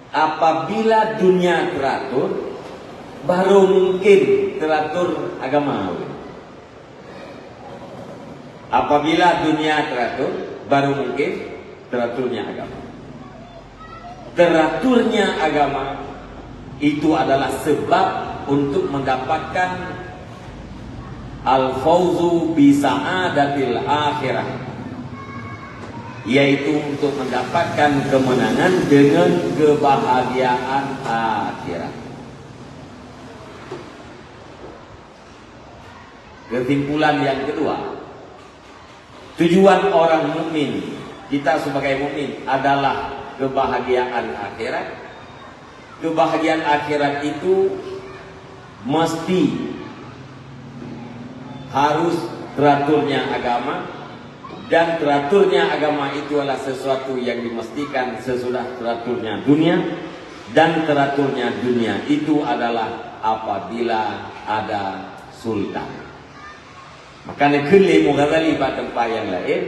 apabila dunia teratur, baru mungkin teratur agama. Apabila dunia teratur, baru mungkin teraturnya agama. Teraturnya agama itu adalah sebab untuk mendapatkan al-fawzu bi sa'adatil akhirah, yaitu untuk mendapatkan kemenangan dengan kebahagiaan akhirat. Kesimpulan yang kedua, tujuan orang mukmin, kita sebagai mukmin, adalah kebahagiaan akhirat. Kebahagiaan akhirat itu mesti harus teraturnya agama, dan teraturnya agama itu adalah sesuatu yang dimestikan sesudah teraturnya dunia, dan teraturnya dunia itu adalah apabila ada sultan. Makanya Imam Ghazali pada tempat yang lain,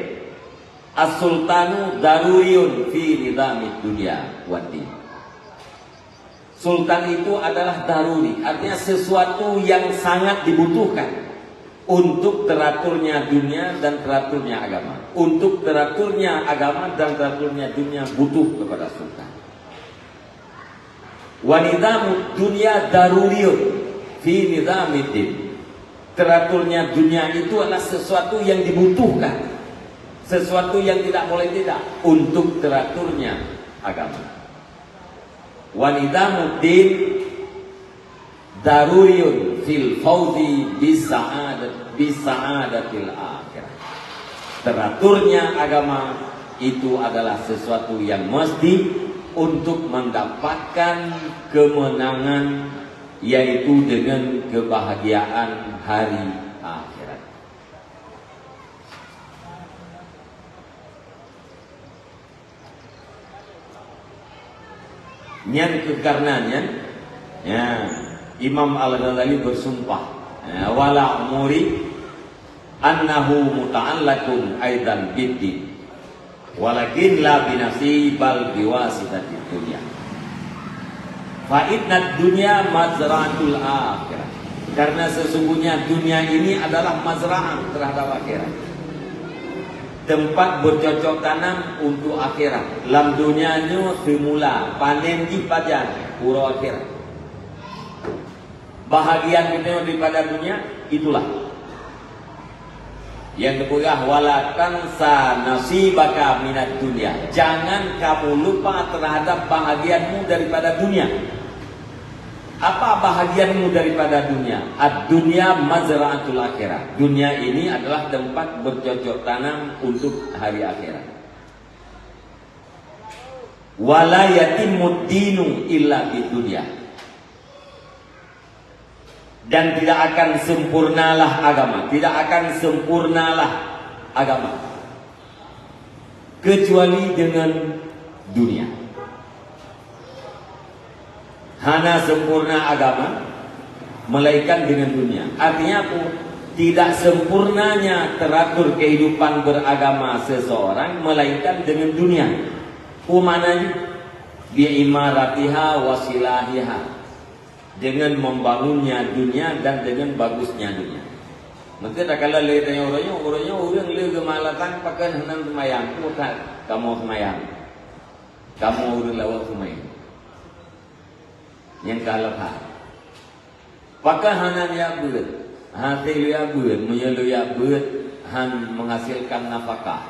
as-sultanu daruriyun fi nizamid dunya wad-din. Sultan itu adalah daruri, artinya sesuatu yang sangat dibutuhkan untuk teraturnya dunia dan teraturnya agama. Untuk teraturnya agama dan teraturnya dunia butuh kepada sultan. Wa nizamud dunya daruriyun fi nizamid din. Teraturnya dunia itu adalah sesuatu yang dibutuhkan, sesuatu yang tidak boleh tidak untuk teraturnya agama. Wa nizamuddin daruriyun fil fawzi bisa'adatil akhirah. Teraturnya agama itu adalah sesuatu yang mesti untuk mendapatkan kemenangan, yaitu dengan kebahagiaan hari akhirat. Yang kekarenanya, ya, Imam Al-Ghazali bersumpah, wala umuri annahu muta'allaqun aidan biddin, walakin la binafsi bal biwasitati dunya. Fa inna dunya mazra'atul akhirah. Karena sesungguhnya dunia ini adalah mazra'ah terhadap akhirat, tempat bercocok tanam untuk akhirat. Lam dunia nyu semula panen di pajan pura akhirat. Bahagian kita daripada dunia itulah yang kedua, wala tansa nasibaka minad dunya. Jangan kamu lupa terhadap bahagianmu daripada dunia. Apa bahagianmu daripada dunia? Ad-dunya mazra'atul akhirah. Dunia ini adalah tempat bercocok tanam untuk hari akhirat. Wala yatimud dinu illa bidunya. Dan tidak akan sempurnalah agama, tidak akan sempurnalah agama kecuali dengan dunia. Hana sempurna agama melainkan dengan dunia. Artinya apa? Tidak sempurnanya teratur kehidupan beragama seseorang melainkan dengan dunia. Umananya bi imaratiha wasilahiha, dengan membangunnya dunia dan dengan bagusnya dunia. Maka tak kala le tanya orangnya orang le gemalatan pakai henang semayang, kamu semayang, kamu orang lawak semayang. Yang kalah pakai hanan ya beut, hati ya beut, menyelu ya beut, han menghasilkan nafkah.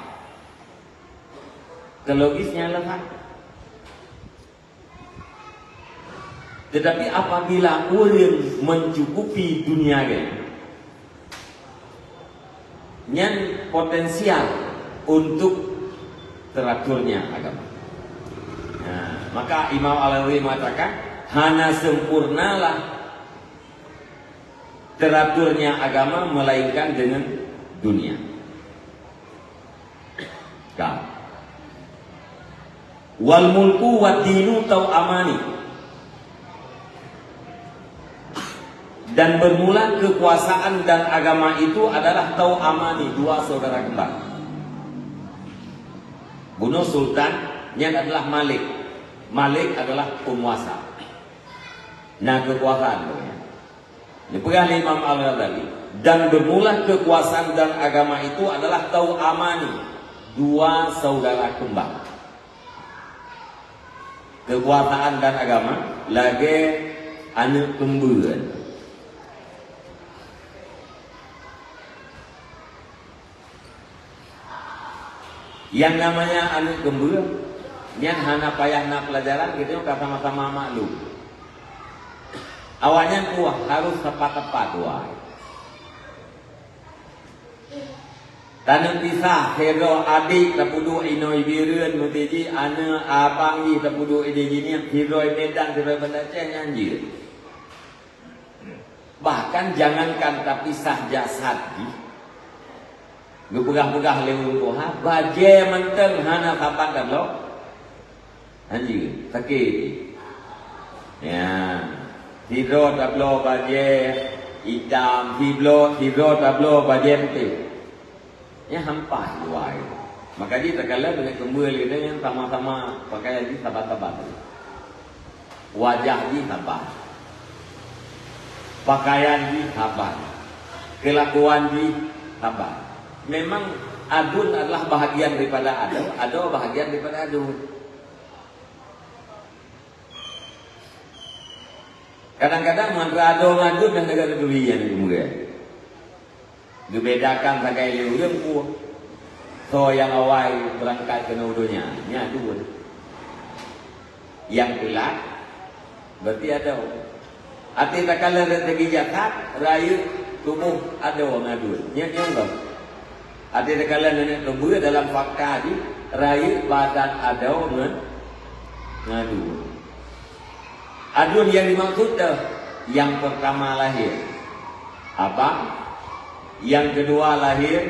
Kelogisnya lah. Tetapi apabila orang mencukupi dunia yang potensial untuk teraturnya agama. Nah, maka Imam Al-Ghazali mengatakan, hana sempurnalah teraturnya agama melainkan dengan dunia. Wal mulku wad dinu tau amani. Dan bermula kekuasaan dan agama itu adalah tau amani, dua saudara kembar. Bunuh sultan yang adalah malik, Malik adalah penguasa. Nah, kekuasaan. Ini pegang Imam Al-Ghazali. Dan bermula kekuasaan dan agama itu adalah tau'amani, dua saudara kembar. Kekuasaan dan agama lagi anak kembar. Yang namanya anak kembar, yang hana payah nak pelajaran gitu kan sama-sama maklum. Awalnya kuah harus tepat-tepat wah. Tanam pisah, hero adik terpudu inoi biren mutiji ana abang ji terpudu ide gini hero medan hero bendacen anjir. Bahkan jangankan terpisah jasad ji. Gepegah-pegah lewat Tuhan, baje menteng hana kapan dah lo? Anjir, sakit. Ya, hero tablo baje hitam, hero tablo baje putih. Ya hampa luar. Maka dia terkala dengan kembali dia yang sama-sama pakaian di tabat-tabat. Wajah di tabat. Pakaian di tabat. Kelakuan di tabat. Memang adun adalah bahagian daripada ado bahagian daripada adun. Kadang-kadang mantra ado ngadun dan negara durian kemudian. Dibedakan pakai leureung ku so yang awal berangkat ke nudunya nya dua yang pelak berarti ada arti takala rezeki zakat rayu tubuh ada ngadu nya enggak arti takala nenek lembu dalam fakta di rayu badan ada ngadu adun yang dimaksud yang pertama lahir apa. Yang kedua lahir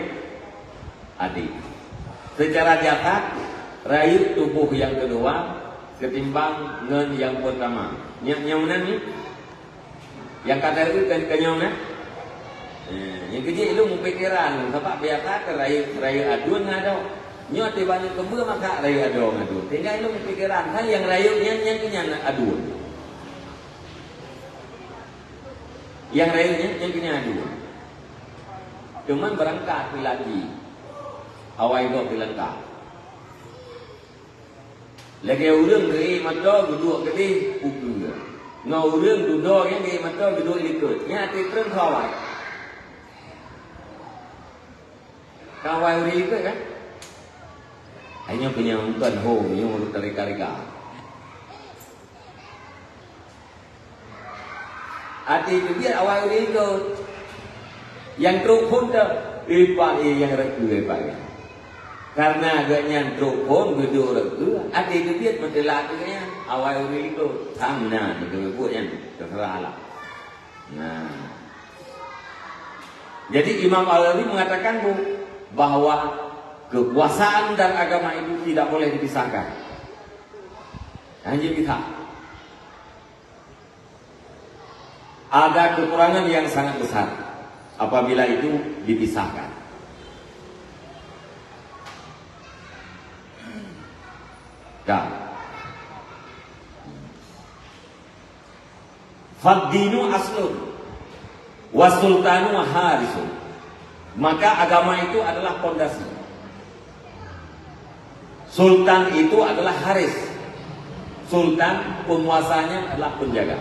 adik. Secara jasad rayu tubuh yang kedua ketimbang ngen yang pertama. Yang mana ni? Yang kata itu kan kenyang nah. Yang kecil itu pikiran. Sebab biasa ke rayu adun ada. Nyo tiba ni kembur maka rayu adun ngadu. Tinggal itu pikiran. Kan yang rayu yang adun. Yang rayunya yang kini adun. Cuman berangkat lagi awal itu pilangkah lagi urang dari mata duduk gede ukur ngau urang duduk yang dari mata duduk likut nya titreng kawai kawai uri itu kan hanya punya untan ho yang urut tarik-tarika hati itu biar awal uri itu yang truk pun dah ipak yang reku ipak karena agaknya truk pun gedung reku ada itu dia mendelak dia awal uri itu sana itu buatnya terserahlah. Nah, jadi Imam Al-Ghazali mengatakan bahwa kekuasaan dan agama itu tidak boleh dipisahkan. Hanya bisa. Ada kekurangan yang sangat besar apabila itu dipisahkan. Dah. Faddinu aslun wasultanu harisun. Maka agama itu adalah pondasi. Sultan itu adalah haris. Sultan penguasanya adalah penjaga.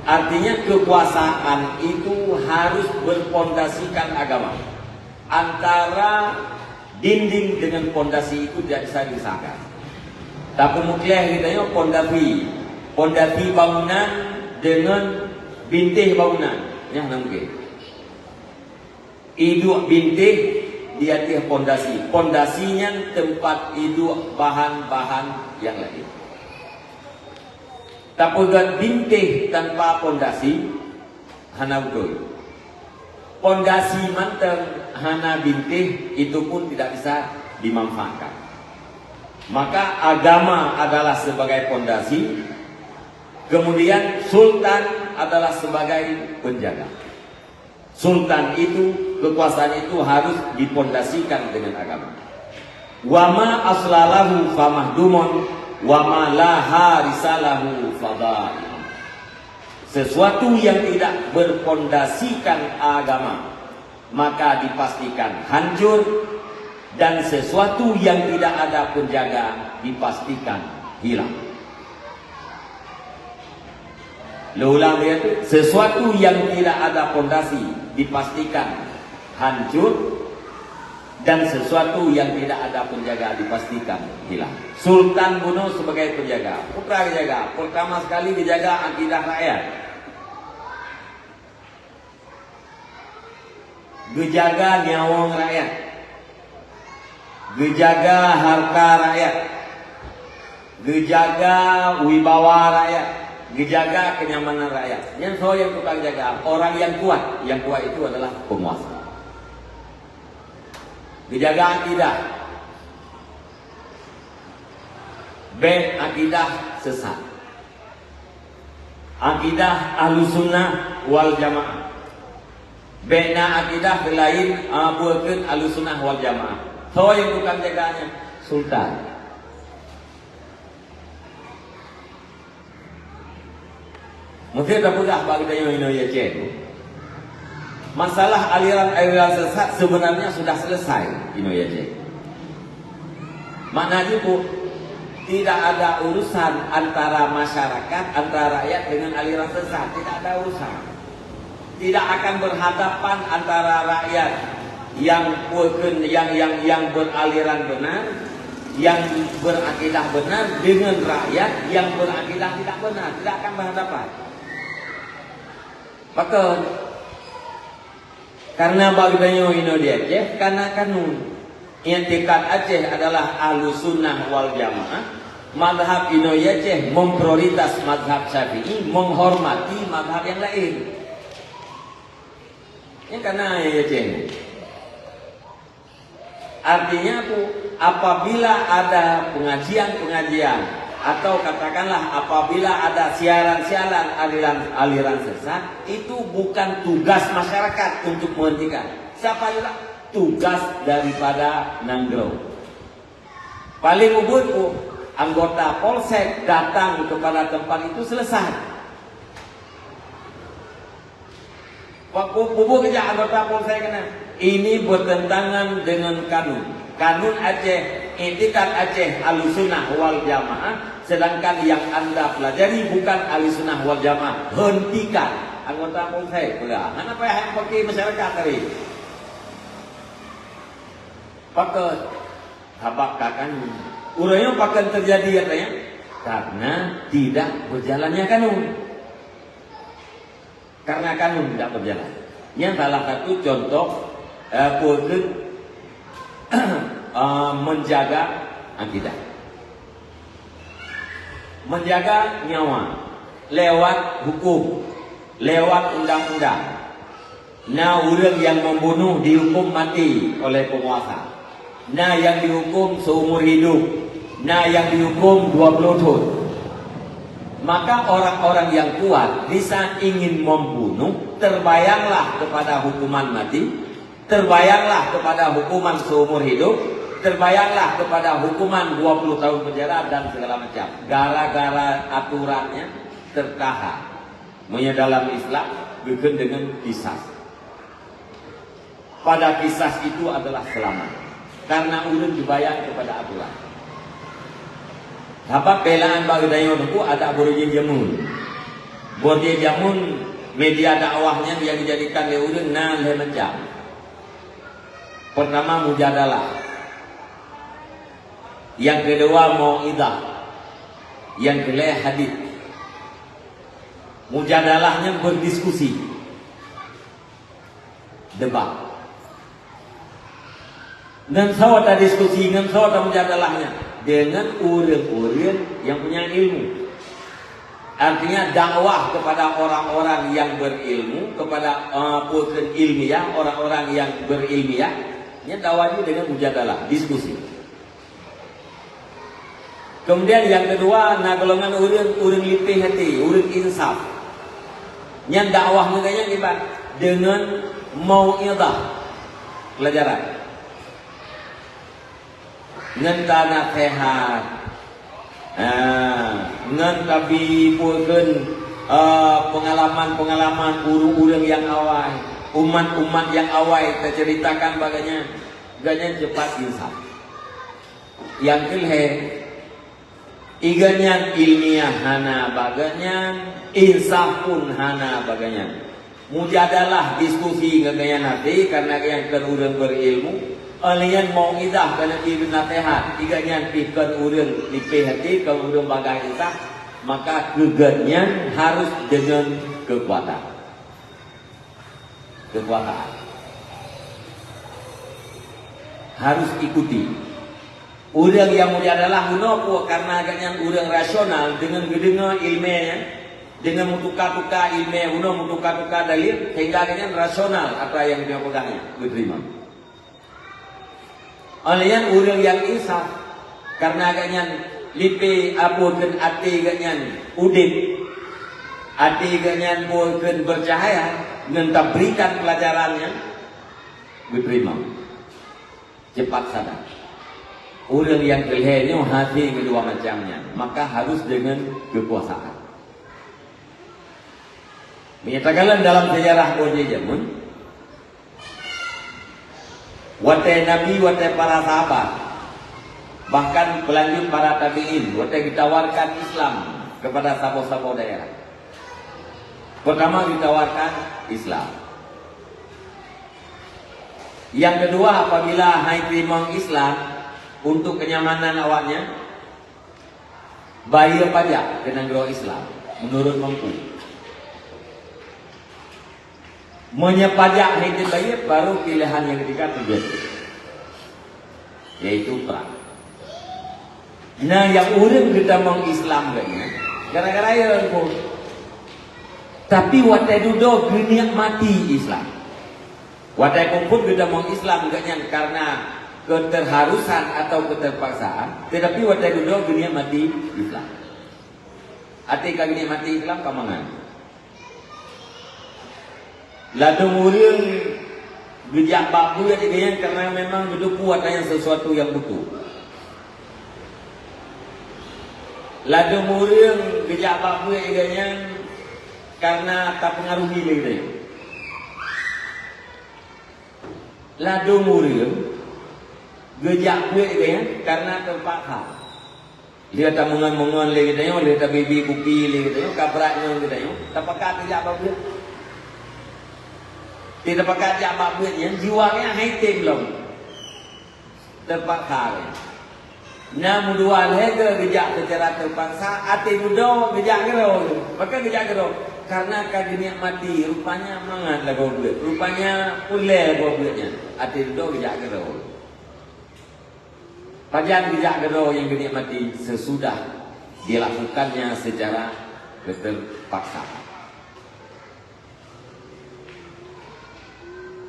Artinya kekuasaan itu harus berpondasikan agama. Antara dinding dengan pondasi itu tidak bisa disahkan. Tapi mungkin kita pondasi bangunan dengan bintih bangunan, ya mungkin. Hidup bintih di atas pondasi. Pondasinya tempat hidup bahan-bahan yang lain. Tapi dan bintih tanpa pondasi hana betul. Pondasi manteng hana bintih itu pun tidak bisa dimanfaatkan. Maka agama adalah sebagai pondasi, kemudian sultan adalah sebagai penjaga. Sultan itu, kekuasaan itu harus dipondasikan dengan agama. Wama aslalahu famahdumun wa ma laha risalahu fadail. Sesuatu yang tidak berpondasikan agama maka dipastikan hancur, dan sesuatu yang tidak ada penjaga dipastikan hilang. Ulang dia itu, sesuatu yang tidak ada pondasi dipastikan hancur, dan sesuatu yang tidak ada penjaga dipastikan hilang. Sultan bunuh sebagai penjaga, putra dijaga. Pertama sekali dijaga akidah rakyat, dijaga nyawa rakyat, dijaga harta rakyat, dijaga wibawa rakyat, dijaga kenyamanan rakyat. Yang so yang tukang jaga orang yang kuat. Yang kuat itu adalah penguasa. Dijaga akidah. B. Akidah sesat. Akidah Ahlussunnah wal Jamaah. B. Na akidah lain bukan Ahlussunnah wal Jamaah. So yang tukang jaganya sultan. Mungkin tak mudah bagi kita yang ya. Masalah aliran-aliran sesat sebenarnya sudah selesai, ya. Maknanya bu, tidak ada urusan antara masyarakat, antara rakyat dengan aliran sesat, tidak ada urusan. Tidak akan berhadapan antara rakyat yang beraliran benar, yang berakidah benar dengan rakyat yang berakidah tidak benar, tidak akan berhadapan. Maka karena bagainya ini di Aceh, karena kanun intikat Aceh adalah Ahlussunnah wal Jamaah, mazhab Ino Aceh memprioritas mazhab Syafi'i, menghormati mazhab yang lain. Ini karena Aceh. Artinya apabila ada pengajian-pengajian atau katakanlah apabila ada siaran-siaran aliran sesat, itu bukan tugas masyarakat untuk menghentikan. Siapa juga? Tugas daripada Nanggro. Paling ubud anggota polsek datang kepada tempat itu selesai. Bubuk aja anggota polsek kena. Ini bertentangan dengan kanun Aceh, intikat Aceh Ahlussunnah wal Jamaah. Sedangkan yang anda pelajari bukan Ahlussunnah wal Jamaah. Hentikan anggota polsek pula. Kenapa yang pakai masyarakat tadi? Pakai habak kakan. Urangnya pakai terjadi katanya karena tidak berjalannya kanun. Karena kanun tidak berjalan. Yang salah satu contoh menjaga akidah, menjaga nyawa lewat hukum, lewat undang-undang. Nah, orang yang membunuh dihukum mati oleh penguasa. Nah, yang dihukum seumur hidup. Nah, yang dihukum 20 tahun. Maka orang-orang yang kuat bisa ingin membunuh, terbayanglah kepada hukuman mati, terbayanglah kepada hukuman seumur hidup, terbayanglah kepada hukuman 20 tahun penjara dan segala macam. Gara-gara aturannya tertahan. Makanya dalam Islam bukan dengan kisah. Pada kisah itu adalah selamat. Karena ulun dibayar kepada aturan. Habak belaan bagi dayo itu ada Borje Jamun. Borje Jamun media dakwahnya yang dijadikan oleh ulun le macam. Pertama mujadalah. Yang kedua mau'idah. Yang kedua hadits. Mujadalahnya berdiskusi. Debat. Dan sawata diskusi, dan sawata mujadalahnya dengan orang-orang yang punya ilmu. Artinya dakwah kepada orang-orang yang berilmu, kepada putra ilmiah, orang-orang yang berilmiah. Ini dakwahnya dengan mujadalah, diskusi. Kemudian yang kedua, nah golongan orang lipih hati, orang insaf. Yang dakwahnya kayaknya dengan mau'idah, pelajaran. Ngentana sehat, Ngan tapi pun pengalaman-pengalaman urang-urang yang awal, umat-umat yang awal terceritakan bagainya cepat insaf. Yang kelhe iganyan ilmiah hana bagainya, insaf pun hana bagainya. Mujadalah diskusi ngagayan hati karena yang kan urang berilmu. Alian mau idah karena ibn nasihat, iganyan pikir urang nipih hati kalau urang bagai insaf, maka keganyan harus dengan kekuatan. Harus ikuti. Urang yang mujadalah hunopo karena ganyan urang rasional dengan gedenga ilmiahnya, dengan mutuka-tuka ilmiah uno mutuka-tuka dalil sehingga ganyan rasional apa yang dia pegangnya diterima. Alian urang yang insaf karena ganyan lipe abukeun ati ganyan udip, ati ganyan bukeun bercahaya ngentap berikan pelajarannya diterima. Cepat sadar. Urang yang kelihnya hati kedua macamnya, maka harus dengan kekuasaan. Menyatakan dalam sejarah Bodhi Jamun, watai Nabi, watai para sahabat, bahkan pelanjut para tabi'in, watai ditawarkan Islam kepada sahabat-sahabat daerah. Pertama ditawarkan Islam. Yang kedua, apabila hai terima Islam untuk kenyamanan awaknya, bayar pajak ke negara Islam menurut mampu. Menyepajak hai bayar baru pilihan yang ketiga terjadi, yaitu perang. Nah, yang urang kita mengislam kayaknya gara-gara yang pun. Tapi watai dudo geniak mati Islam. Watai kumpul kita mengislam kayaknya karena keterharusan atau keterpaksaan. Tetapi watai dudo geniak mati Islam. Ati geniak mati Islam kamangan. Ladung urang gejak babu ya digayang karena memang itu kuat yang sesuatu yang butuh. Ladung urang gejak babu ya digayang karena tak pengaruhi gitu. Ladung urang gejak babu ya digayang karena terpaksa. Lihat tamungan-mungan lagi gitu, lihat bibi buki lagi gitu, kabraknya gitu, terpaksa gejak babu. Tidak pakai jabak duitnya, jiwanya haitim belum terpaksa. Namun dua lega gejak secara terpaksa, ati muda gejak gero, maka gejak gero karena kageniak mati, rupanya mangat lagu duit, rupanya uleh lagu duitnya, ati muda gejak gero. Pajan gejak gero yang geniak mati sesudah dilakukannya secara terpaksa.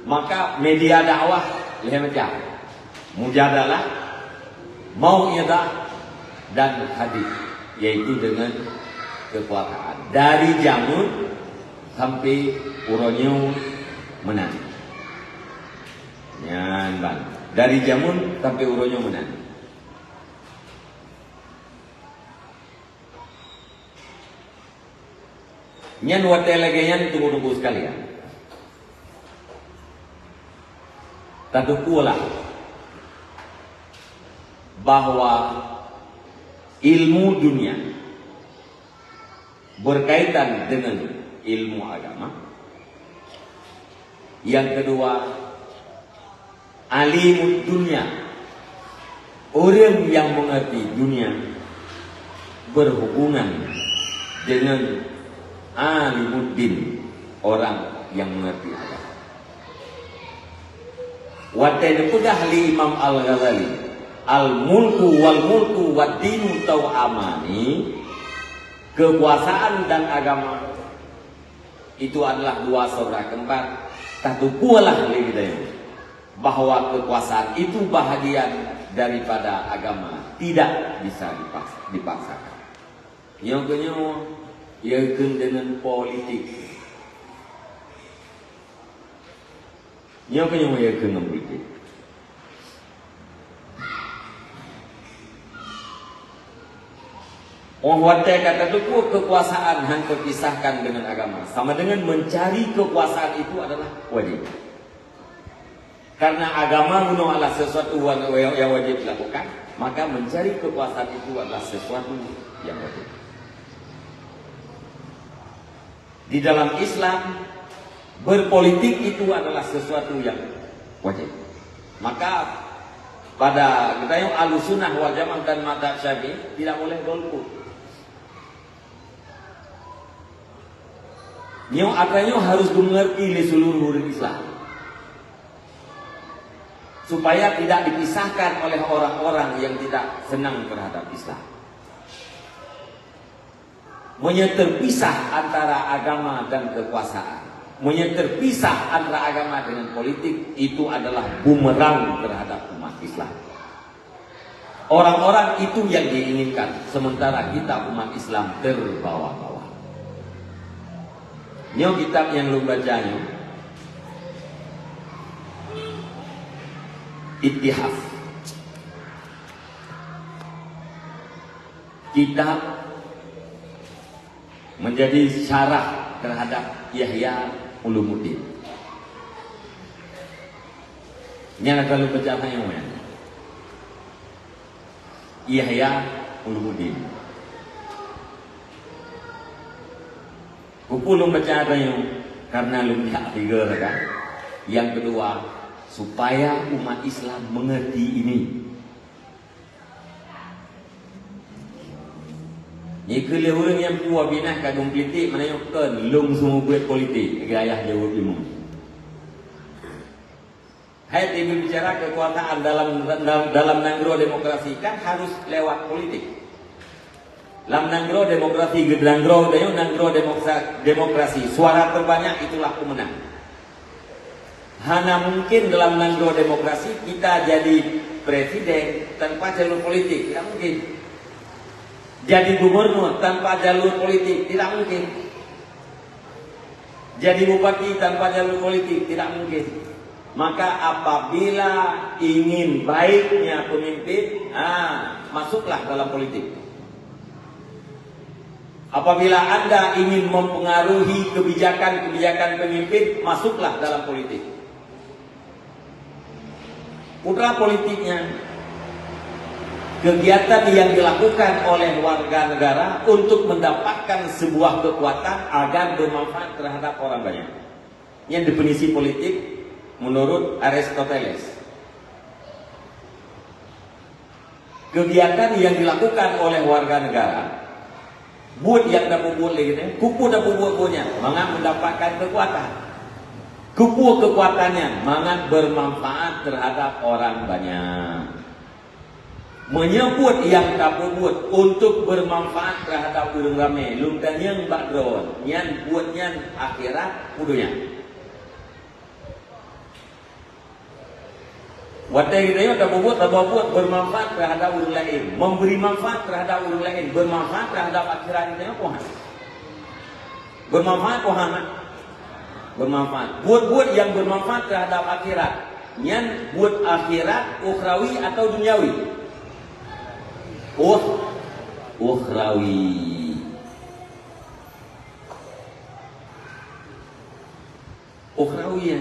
Maka media dakwah lihat macam mujadalah, mau'idah dan hadis, yaitu dengan kekuasaan dari jamun sampai uronyo menang. Nyan bang, dari jamun sampai uronyo menang. Nyan watai lagi nyan tunggu-tunggu sekalian. Tadukulah bahwa ilmu dunia berkaitan dengan ilmu agama. Yang kedua, alimud dunia, orang yang mengerti dunia berhubungan dengan alimuddin, orang yang mengerti agama. Watai pedah li Imam Al-Ghazali, al-mulku wal-mulku wad-dinu tau'amani, kekuasaan dan agama itu adalah dua saudara kembar. Tadukulah li bahwa kekuasaan itu bahagian daripada agama, tidak bisa dipaksakan. Yang kedua, ialah dengan politik. Yang kedua ia kena politik. Orang watai kata tu kekuasaan hang terpisahkan dengan agama. Sama dengan mencari kekuasaan itu adalah wajib. Karena agama adalah sesuatu yang wajib dilakukan, maka mencari kekuasaan itu adalah sesuatu yang wajib. Di dalam Islam, berpolitik itu adalah sesuatu yang wajib. Maka pada kita yang Ahlussunnah wal Jamaah dan mazhab Syafi'i tidak boleh golput. Nyo artinya harus mengerti di seluruh Islam, supaya tidak dipisahkan oleh orang-orang yang tidak senang terhadap Islam. Terpisah antara agama dan kekuasaan, terpisah antara agama dengan politik, itu adalah bumerang terhadap umat Islam. Orang-orang itu yang diinginkan, sementara kita umat Islam terbawa-bawa. Ini kitab yang lu bacanya, Ittihaf, kitab menjadi syarah terhadap Yahya Ulumuddin. Ini anak kalau baca apa yang mana? Yahya Ulumuddin. Kupu lu baca apa yang karena lu tidak tiga kan? Yang kedua, supaya umat Islam mengerti ini. Ni kalau orang yang puas binah kagum politik, mana yang kan lung semua buat politik, gaya jawab ilmu. Hai tiba bicara kekuasaan dalam nanggro demokrasi kan harus lewat politik. Dalam nanggro demokrasi gedranggro dan nanggro demokrasi suara terbanyak itulah pemenang. Hanya mungkin dalam nanggro demokrasi kita jadi presiden tanpa jalur politik, tidak mungkin. Jadi gubernur tanpa jalur politik, tidak mungkin. Jadi bupati tanpa jalur politik, tidak mungkin. Maka apabila ingin baiknya pemimpin, masuklah dalam politik. Apabila Anda ingin mempengaruhi kebijakan-kebijakan pemimpin, masuklah dalam politik. Putra politiknya, kegiatan yang dilakukan oleh warga negara untuk mendapatkan sebuah kekuatan agar bermanfaat terhadap orang banyak. Yang definisi politik menurut Aristoteles. Kegiatan yang dilakukan oleh warga negara, buat yang dapat buat lagi, kupu dapat buat-buatnya, mangan mendapatkan kekuatan. Kupu kekuatannya, mangan bermanfaat terhadap orang banyak. Menyebut yang dapat buat untuk bermanfaat terhadap orang ramai. Lumtan yang bakdron, yang buatnya akhirat kudunya. Watai kita yang dapat buat bermanfaat terhadap orang lain, memberi manfaat terhadap orang lain, bermanfaat terhadap akhirat kita apa? Bermanfaat apa? Bermanfaat. Buat yang bermanfaat terhadap akhirat. Yang buat akhirat ukhrawi atau duniawi? Ukhrawi. Ukhrawi ya.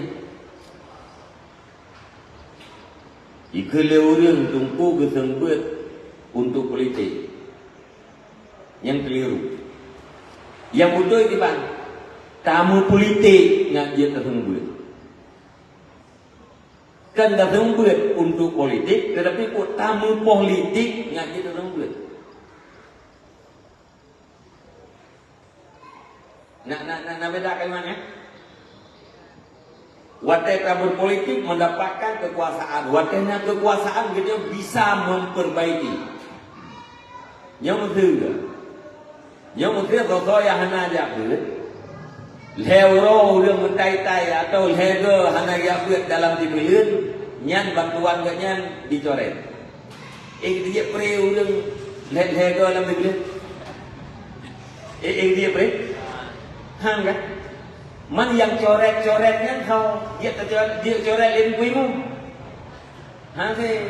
Jika orang tumpu kesembut untuk politik, yang keliru. Yang betul itu bang, tamu politik nak dia tersembut. Kan tersembut untuk politik, tetapi pun tamu politik nak dia tersembut. Nak bedakan mana? Watena berpolitik mendapatkan kekuasaan. Watena kekuasaan dia bisa memperbaiki. Yang ketiga, kalau yang hana jabut, lewro dia mentai-tai atau lego hana jabut dalam timilun, nyan bantuan nyan dicoret. Dia preu dia lego dalam timilun. Dia preu, hang kan? Man yang coret-coretnya kau dia coret lin kuimu. Ha sih.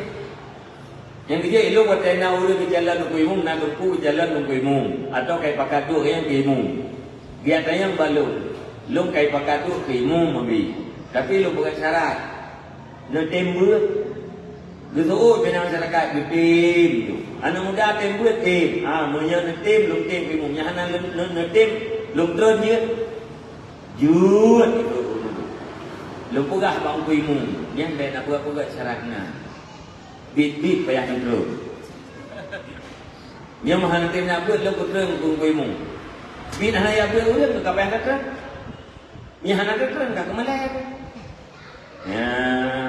Yang ketiga elok buat tena udah ke jalan nukuimung, nak ke jalan nukuimung, atau kayak pakatu yang keimung. Dia tanya yang balung, lom kayak pakatu keimung mabi. Tapi lo bukan syarat. No tembut, gitu benar masyarakat getim tu. Anak muda tembut tem, menyo netim lom tem keimung. Yang anak netim lom terus dia, jut itu. Lom pegah bang keimung, yang dah nak buat pegah syaratnya. Bit payah terus. Dia mah nanti nak buat lo putreng kuimung. Bit hana ya buat udah tak payah kata. Ni hana kata tak kemalai. Ya,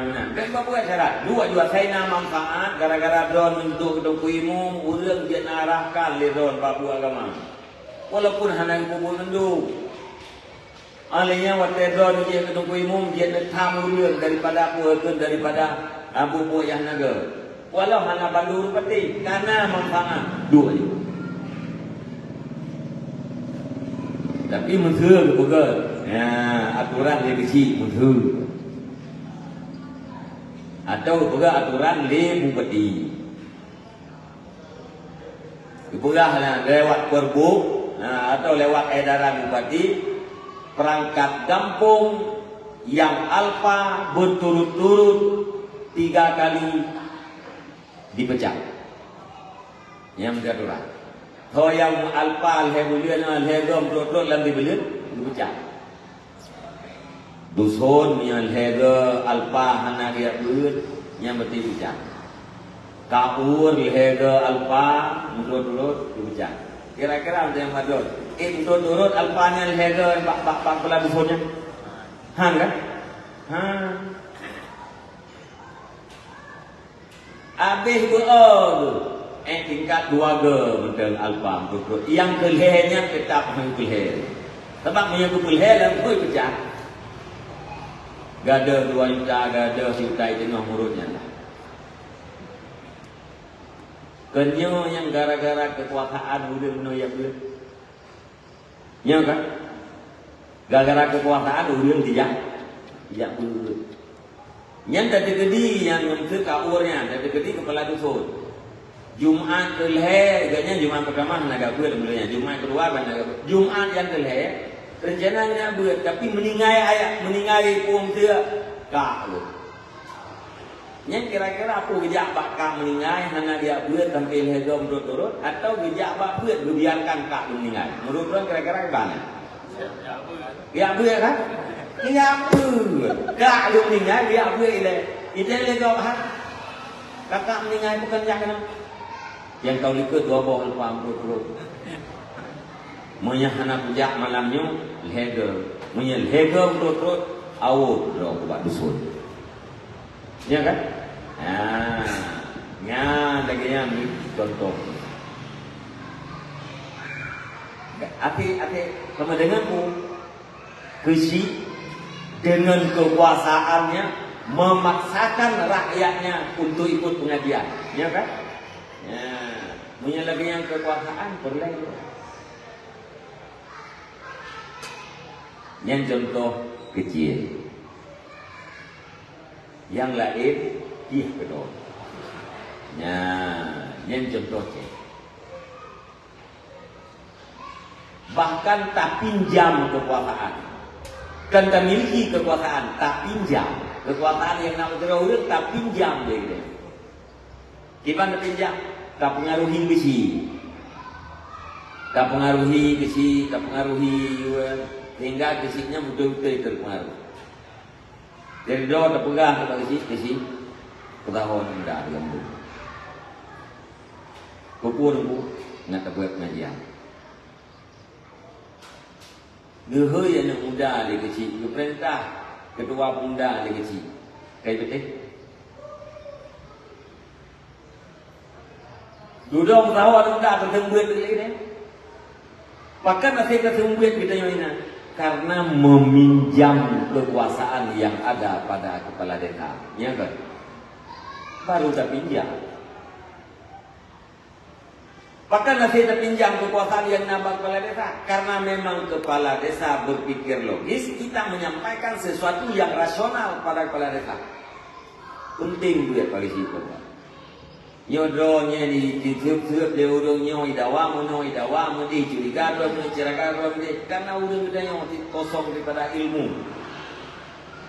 nah, kan buat syarat. Dua juga saya nak manfaat gara-gara drone untuk kedong kuimung, urang dia narahkan le drone babu agama. Walaupun hana kubur nendu. Alihnya waktu drone dia kedong kuimung dia nak tamu urang daripada daripada Abu Buah Naga. Walau hanya bandur peti karena manfaat dua je. Tapi mentera ke pegang. Ya, aturan dia kecil mentera. Atau pegang aturan le bupati. Dipegahlah lewat perbuk atau lewat edaran bupati perangkat kampung yang alfa berturut-turut 3 kali dipecat. Yang beraturan. Kalau yang alpa alhebulian alhegom terus lanti belut dipecat. Dusun yang alhega alpa hana dia belut yang berarti dipecat. Kaur alhega alpa terus dipecat. Kira-kira ada yang madon. Turut alpanya alhega bak pula dusunnya. Han kan? Habis tingkat 2G betul alfa betul. Yang kelihnya tetap hang kelih. Sebab yang kelih dalam koi pecah. Gada 2 juta, gada juta itu noh murutnya lah. Kenyo yang gara-gara kekuasaan udah menoyak dia. Ya kan? Gara-gara kekuasaan udah tidak betul. Yang tadi gedi yang menteri kaurnya, tadi gedi kepala dusun. Jumat kelih, gaknya Jumat pertama naga buat mulanya. Jumat kedua naga buat. Jumat yang kelih, rencananya buat, tapi meningai puang dia kak lu. Yang kira-kira aku gejak bak kak meningai, hana dia buat sampai lehedom turut atau gejak bak buat biarkan kak meningai. Menurut orang kira-kira gimana? Ya buat kan? Dia apa? Kak lu meninggal dia apa ile? Itu lego hat. Kakak meninggal bukan yang kena. Yang kau likut 2 bawah alfa perut. Monya anak bujak malamnya lego. Monya lego perut awut ro buat dusun. Ya kan? Nya lagi yang contoh. Ati sama denganmu kesi dengan kekuasaannya memaksakan rakyatnya untuk ikut pengajian, ya kan? Ya, punya lagi yang kekuasaan boleh. Yang contoh kecil, yang lain dia kedua. Ya, yang contoh kecil. Bahkan tak pinjam kekuasaan. Kan tak miliki kekuasaan, tak pinjam. Kekuasaan yang nak bergerak tak pinjam dia gitu. Gimana pinjam? Tak pengaruhi besi. Tak pengaruhi besi, tak pengaruhi sehingga besinya betul-betul terpengaruh. Dari doa tak pegang kepada besi, ketahuan mudah dengan bu. Kupur bu, nak tak buat pengajian. Gehe yang muda dia kecil, perintah ketua muda dia kecil. Kayak betul. Duduk tahu ada muda tertembus lagi ni. Bahkan masih tertembus kita yang ini karena meminjam kekuasaan yang ada pada kepala desa. Ya kan? Baru tak pinjam. Bahkan masih terpinjam kekuasaan yang nambah kepala desa. Karena memang kepala desa berpikir logis, kita menyampaikan sesuatu yang rasional pada kepala desa. Penting duit polisi itu. Nyodronya di tiup-tiup dia urang nyoi dawa di curiga rom ceraka rom di karena urang kita yang kosong daripada ilmu.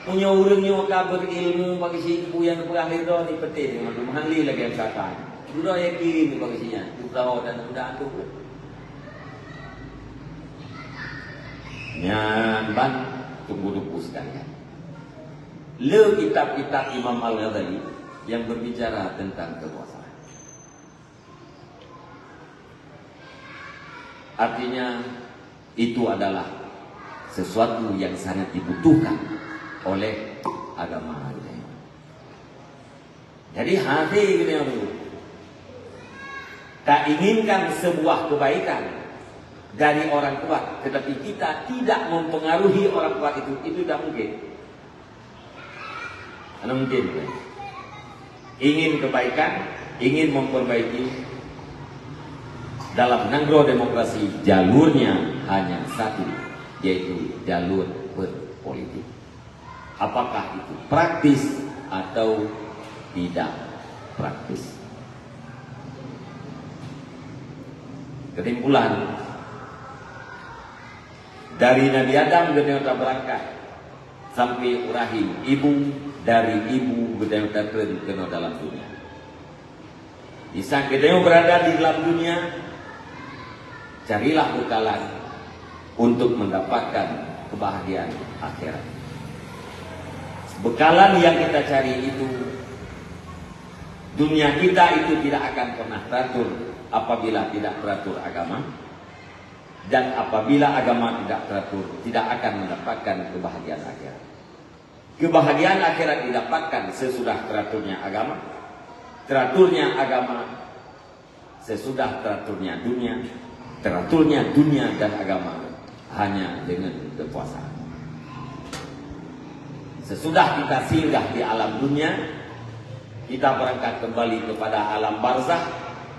Punya urang nyo kabar ilmu bagi si ibu yang berakhir do ni peti dengan mahali lagi yang kata. Dulu ya kirim bagi sinya, tahu dan mudah tu. Nyan tunggu dulu sekalian. Le kitab-kitab Imam Al-Ghazali yang berbicara tentang kekuasaan. Artinya itu adalah sesuatu yang sangat dibutuhkan oleh agama kita. Jadi hati kita dulu. Tak inginkan sebuah kebaikan dari orang kuat, tetapi kita tidak mempengaruhi orang kuat itu tidak mungkin. Karena mungkin ingin kebaikan, ingin memperbaiki. Dalam nagro demokrasi jalurnya hanya satu, yaitu jalur berpolitik. Apakah itu praktis atau tidak praktis? Kesimpulan dari Nabi Adam gedenya berangkat sampai rahim ibu, dari ibu gedenya kena dalam dunia. Bisa gedenya berada di dalam dunia, carilah bekalan untuk mendapatkan kebahagiaan akhirat. Bekalan yang kita cari itu, dunia kita itu tidak akan pernah teratur apabila tidak teratur agama, dan apabila agama tidak teratur tidak akan mendapatkan kebahagiaan akhirat. Kebahagiaan akhirat didapatkan sesudah teraturnya agama, teraturnya agama sesudah teraturnya dunia, teraturnya dunia dan agama hanya dengan kekuasaan. Sesudah kita singgah di alam dunia, kita berangkat kembali kepada alam barzakh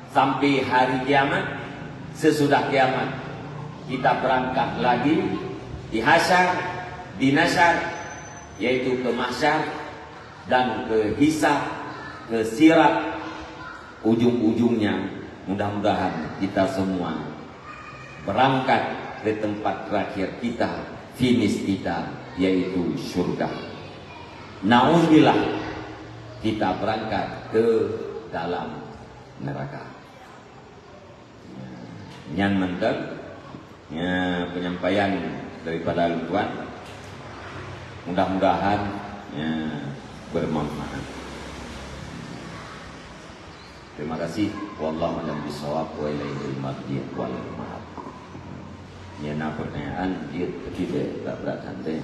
sampai hari kiamat. Sesudah kiamat kita berangkat lagi di hasyar, di nasyar, yaitu ke mahsyar dan ke hisab, ke sirat. Ujung-ujungnya mudah-mudahan kita semua berangkat ke tempat terakhir kita, finish kita, yaitu surga. Nauzubillah, kita berangkat ke dalam neraka. Nyan mentek ya, penyampaian daripada Tuan, mudah-mudahan ya, bermanfaat. Terima kasih. Wallahu a'lam bishawab wa ilaihil marji' wal ma'ab. Ya, pertanyaan dia tidak berat-berat.